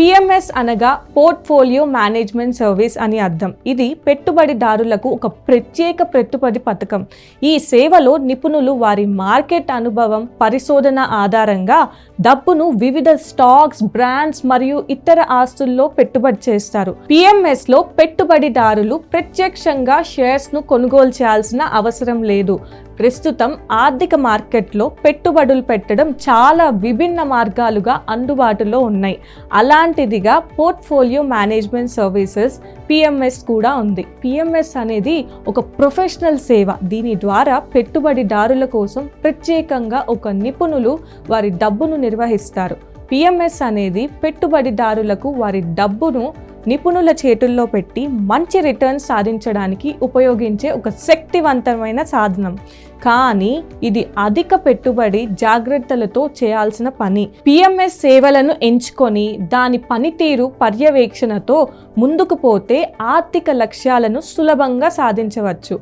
PMS అనగా portfolio management service అని అర్థం. ఇది పెట్టుబడిదారులకు ఒక ప్రత్యేక పెట్టుబడి పథకం. ఈ సేవలో నిపుణులు వారి మార్కెట్ అనుభవం, పరిశోధన ఆధారంగా డబ్బును వివిధ స్టాక్స్, బ్రాండ్స్ మరియు ఇతర ఆస్తుల్లో పెట్టుబడి చేస్తారు. పిఎంఎస్ లో పెట్టుబడిదారులు ప్రత్యక్షంగా షేర్స్ ను కొనుగోలు చేయాల్సిన అవసరం లేదు. ప్రస్తుతం ఆర్థిక మార్కెట్లో పెట్టుబడులు పెట్టడం చాలా విభిన్న మార్గాలుగా అందుబాటులో ఉన్నాయి. అలాంటిదిగా పోర్ట్ఫోలియో మేనేజ్మెంట్ సర్వీసెస్ పిఎంఎస్ కూడా ఉంది. పిఎంఎస్ అనేది ఒక ప్రొఫెషనల్ సేవ. దీని ద్వారా పెట్టుబడిదారుల కోసం ప్రత్యేకంగా ఒక నిపుణులు వారి డబ్బును నిర్వహిస్తారు. పిఎంఎస్ అనేది పెట్టుబడిదారులకు వారి డబ్బును నిపుణుల చేతుల్లో పెట్టి మంచి రిటర్న్ సాధించడానికి ఉపయోగించే ఒక శక్తివంతమైన సాధనం. కానీ ఇది అధిక పెట్టుబడి జాగ్రత్తలతో చేయాల్సిన పని. పిఎంఎస్ సేవలను ఎంచుకొని దాని పనితీరు పర్యవేక్షణతో ముందుకు పోతే ఆర్థిక లక్ష్యాలను సులభంగా సాధించవచ్చు.